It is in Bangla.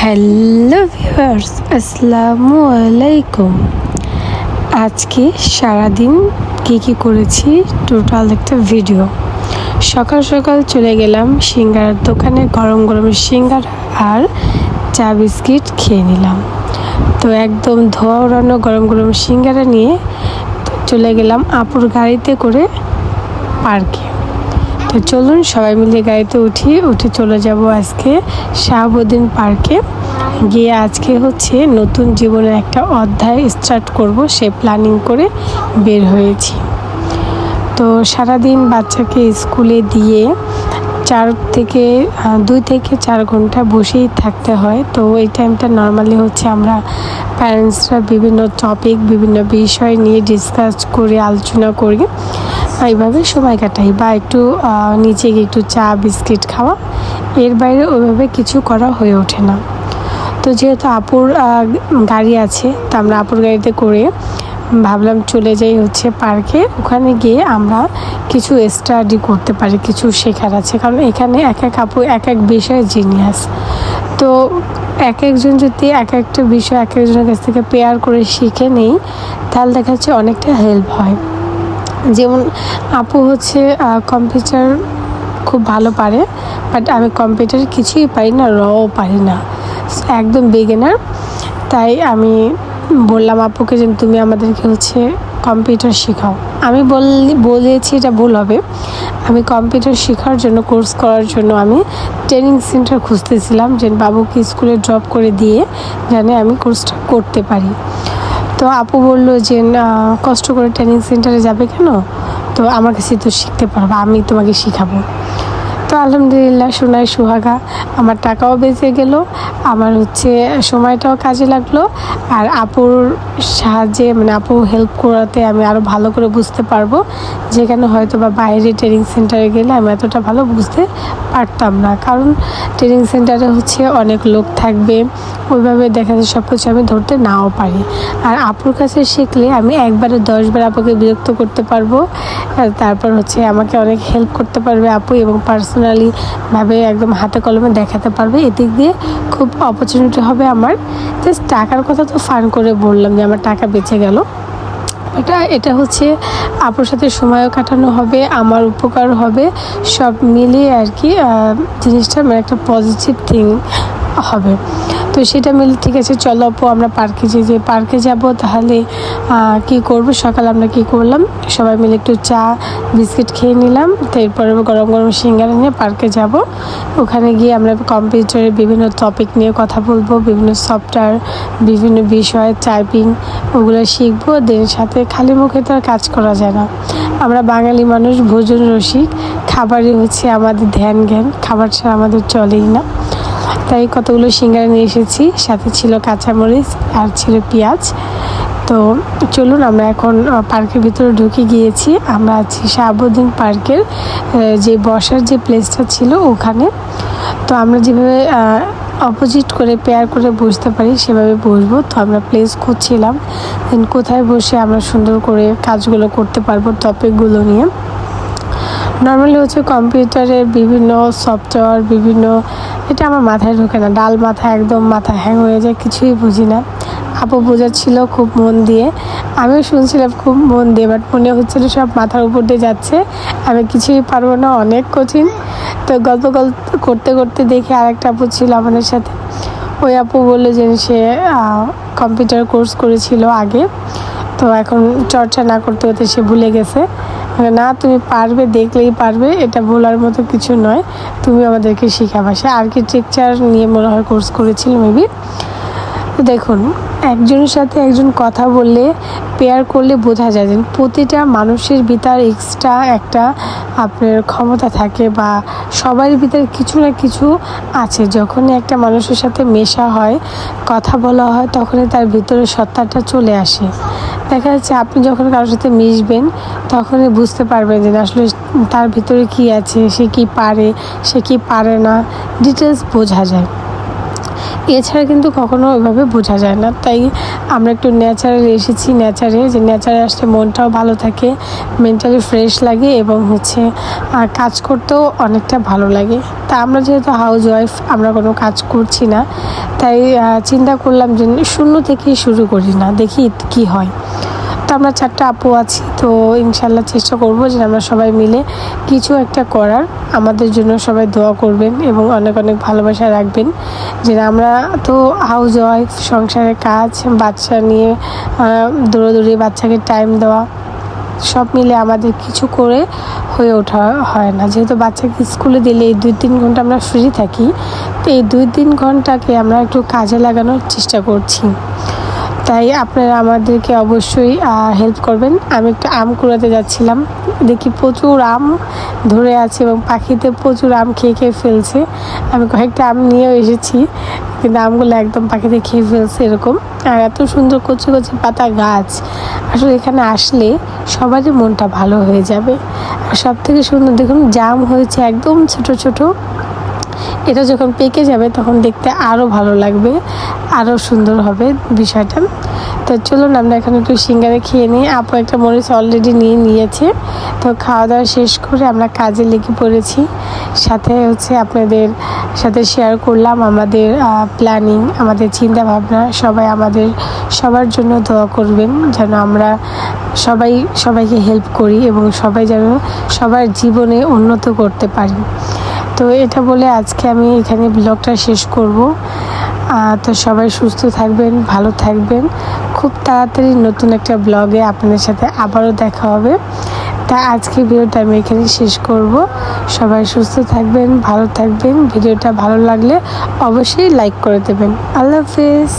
হ্যালো ভিউয়ার্স, আসসালামু আলাইকুম। আজকে সারাদিন কী করেছি টোটাল একটা ভিডিও। সকাল সকাল চলে গেলাম সিঙ্গারার দোকানে, গরম গরম সিঙ্গারা আর চা বিস্কিট খেয়ে নিলাম। তো একদম ধোয়া ওড়ানো গরম গরম সিঙ্গারা নিয়ে চলে গেলাম আপুর গাড়িতে করে পার্কে। তো চলুন সবাই মিলে গাড়িতে উঠে চলে যাব আজকে শাহাবুদ্দিন পার্কে। গিয়ে আজকে নতুন জীবনের একটা অধ্যায় স্টার্ট করব, সে প্ল্যানিং করে বের হয়েছি। তো সারাদিন বাচ্চাকে স্কুলে দিয়ে 2 থেকে 4 ঘন্টা বসেই থাকতে হয়। তো এই টাইমটা নর্মালি আমরা প্যারেন্টসরা বিভিন্ন টপিক, বিভিন্ন বিষয় নিয়ে ডিসকাস করে আলোচনা করি, এইভাবে সময় কাটাই বা একটু নিচে গিয়ে একটু চা বিস্কিট খাওয়া, এর বাইরে ওইভাবে কিছু করা হয়ে ওঠে না। তো যেহেতু আপুর গাড়ি আছে, তো আমরা আপুর গাড়িতে করে ভাবলাম চলে যাই পার্কে। ওখানে গিয়ে আমরা কিছু স্টাডি করতে পারি, কিছু শেখার আছে, কারণ এখানে এক এক আপু এক এক বিষয়ে জিনিয়াস। তো এক একজন যদি এক একটা বিষয় এক একজনের কাছ থেকে পেয়ার করে শিখে নেই, তাহলে দেখা যাচ্ছে অনেকটা হেল্প হয়। যেমন আপু কম্পিউটার খুব ভালো পারে, বাট আমি কম্পিউটার কিছুই পারি না, রও পারি না, একদম বিগিনার। তাই আমি বললাম আপুকে যে তুমি আমাদেরকে কম্পিউটার শেখাও। আমি বলেছি এটা ভুল হবে, আমি কম্পিউটার শেখার জন্য, কোর্স করার জন্য আমি ট্রেনিং সেন্টার খুঁজতেছিলাম, যে বাবুকে স্কুলে ড্রপ করে দিয়ে যেন আমি কোর্সটা করতে পারি। তো আপু বলল যে না, কষ্ট করে ট্রেনিং সেন্টারে যাবে কেন, তো আমার কাছে তো শিখতে পারবো, আমি তোমাকে শেখাবো। তো আলহামদুলিল্লাহ, সোনায় সুহাগা, আমার টাকাও বেঁচে গেল, আমার সময়টাও কাজে লাগলো, আর আপুর সাহায্যে আপু হেল্প করাতে আমি আরও ভালো করে বুঝতে পারবো, যেখানে হয়তো বা বাইরে ট্রেনিং সেন্টারে গেলে আমি এতটা ভালো বুঝতে পারতাম না, কারণ ট্রেনিং সেন্টারে অনেক লোক থাকবে, ওইভাবে দেখা যায় সব কিছু আমি ধরতে নাও পারি। আর আপুর কাছে শিখলে আমি একবারে 10 বার আপুকে বিরক্ত করতে পারবো, তারপর আমাকে অনেক হেল্প করতে পারবে আপু, এবং পার্সোনালিভাবে একদম হাতে কলমে দেখাতে পারবে। এদিক দিয়ে খুব অপরচুনিটি হবে আমার। জাস্ট টাকার কথা তো ফান করে বললাম যে আমার টাকা বেঁচে গেল, এটা আপুর সাথে সময়ও কাটানো হবে, আমার উপকার হবে, সব মিলিয়ে আর কি জিনিসটা একটা পজিটিভ থিং হবে। তো সেটা মিলে ঠিক আছে, চলো আপু আমরা পার্কে যাব। তাহলে কি করব, সকালে আমরা কি করলাম, সবাই মিলে একটু চা বিস্কিট খেয়ে নিলাম, তারপরে গরম গরম সিঙ্গারা নিয়ে পার্কে যাব। ওখানে গিয়ে আমরা কম্পিউটারের বিভিন্ন টপিক নিয়ে কথা বলবো, বিভিন্ন সফটওয়্যার, বিভিন্ন বিষয়, টাইপিং, ওগুলো শিখবো। দেন সাথে খালি মুখে তো আর কাজ করা যায় না, আমরা বাঙালি মানুষ, ভোজন রসিক, খাবারই আমাদের ধ্যান জ্ঞান, খাবার ছাড়া আমাদের চলেই না। তাই কতগুলো সিঙ্গারা নিয়ে এসেছি, সাথে ছিল কাঁচামরিচ আর ছিল পেঁয়াজ। তো চলুন আমরা এখন পার্কের ভিতরে ঢুকে গিয়েছি। আমরা আছি শাহাবুদ্দিন পার্কের যে বসার যে প্লেসটা ছিল ওখানে। তো আমরা যেভাবে অপোজিট করে পেয়ার করে বসতে পারি সেভাবে বসবো। তো আমরা প্লেস খুঁজছিলাম, দেন কোথায় বসে আমরা সুন্দর করে কাজগুলো করতে পারবো টপিকগুলো নিয়ে। নর্মালি কম্পিউটারের বিভিন্ন সফটওয়্যার, এটা আমার মাথায় ঢোকে না, ডাল মাথা, একদম মাথা হ্যাং হয়ে যায়, কিছুই বুঝি না। আপু বোঝাচ্ছিল খুব মন দিয়ে, আমিও শুনছিলাম খুব মন দিয়ে, বাট মনে হচ্ছিলো সব মাথার উপর দিয়ে যাচ্ছে, আমি কিছুই পারবো না, অনেক কঠিন। তো গল্প করতে করতে দেখি আরেকটা আপু ছিল আমাদের সাথে, ওই আপু বললো যে সে কম্পিউটার কোর্স করেছিল আগে, তো এখন চর্চা না করতে করতে সে ভুলে গেছে। না, তুমি পারবে, দেখলেই পারবে, এটা বলার মতো কিছু নয়, তুমি আমাদেরকে শেখাবা। সে আর্কিটেকচার নিয়ে মনে হয় কোর্স করেছিল মেবি। দেখুন, একজনের সাথে একজন কথা বললে, পেয়ার করলে বোঝা যায় যে প্রতিটা মানুষের ভিতর এক্সট্রা একটা আপনার ক্ষমতা থাকে, বা সবার ভিতরে কিছু না কিছু আছে। যখনই একটা মানুষের সাথে মেশা হয়, কথা বলা হয়, তখনই তার ভিতরে সত্তাটা চলে আসে। দেখা যাচ্ছে আপনি যখন কারোর সাথে মিশবেন, তখনই বুঝতে পারবেন যে আসলে তার ভিতরে কি আছে, সে কি পারে, সে কি পারে না, ডিটেলস বোঝা যায়। এছাড়া কিন্তু কখনো ওইভাবে বোঝা যায় না। তাই আমরা একটু ন্যাচারাল এসেছি, যে ন্যাচারে আসলে মনটাও ভালো থাকে, মেন্টালি ফ্রেশ লাগে এবং হচ্ছে কাজ করতেও অনেকটা ভালো লাগে। তা আমরা যেহেতু হাউস ওয়াইফ, আমরা কোনো কাজ করছি না, তাই চিন্তা করলাম যে শূন্য থেকেই শুরু করি না, দেখি কি হয়। তো আমরা 4টা আপু আছি, তো ইনশাল্লাহ চেষ্টা করব যে আমরা সবাই মিলে কিছু একটা করার। আমাদের জন্য সবাই দোয়া করবেন এবং অনেক অনেক ভালোবাসা রাখবেন। যে আমরা তো হাউস ওয়াইফ, সংসারের কাজ, বাচ্চা নিয়ে দৌড়াদৌড়ি, বাচ্চাকে টাইম দেওয়া, সব মিলে আমাদের কিছু করে হয়ে ওঠা হয় না। যেহেতু বাচ্চাকে স্কুলে দিলে এই 2-3 ঘন্টা আমরা ফ্রি থাকি, তো এই 2-3 ঘন্টাকে আমরা একটু কাজে লাগানোর চেষ্টা করছি। তাই আপনারা আমাদেরকে অবশ্যই হেল্প করবেন। আমি একটু আম কুড়াতে যাচ্ছিলাম, দেখি প্রচুর আম ধরে আছে এবং পাখিতে প্রচুর আম খেয়ে ফেলছে। আমি কয়েকটা আম নিয়েও এসেছি, কিন্তু আমগুলো একদম পাখিতে খেয়ে ফেলছে এরকম। আর এত সুন্দর কচি কচি পাতা গাছ, আসলে এখানে আসলে সবারই মনটা ভালো হয়ে যাবে। আর সব থেকে সুন্দর দেখুন, জাম হয়েছে একদম ছোট ছোট। এটা যখন পেকে যাবে তখন দেখতে আরও ভালো লাগবে, আরও সুন্দর হবে বিষয়টা। তো চলুন আমরা এখন একটু সিঙ্গারা খেয়ে নিই। আপু একটা মরিচ অলরেডি নিয়েছে। তো খাওয়া দাওয়া শেষ করে আমরা কাজে লেগে পড়েছি। সাথে হচ্ছে আপনাদের সাথে শেয়ার করলাম আমাদের প্ল্যানিং, আমাদের চিন্তা ভাবনা। সবাই আমাদের সবার জন্য দোয়া করবেন যেন আমরা সবাইকে হেল্প করি এবং সবাই যেন সবার জীবনে উন্নত করতে পারি। তো এটা বলে আজকে আমি এখানে ব্লগটা শেষ করব। তো সবাই সুস্থ থাকবেন, ভালো থাকবেন। খুব তাড়াতাড়ি নতুন একটা ব্লগে আপনাদের সাথে আবারও দেখা হবে। তা আজকে ভিডিওটা আমি এখানে শেষ করব। সবাই সুস্থ থাকবেন, ভালো থাকবেন। ভিডিওটা ভালো লাগলে অবশ্যই লাইক করে দেবেন। আল্লাহ হাফেজ।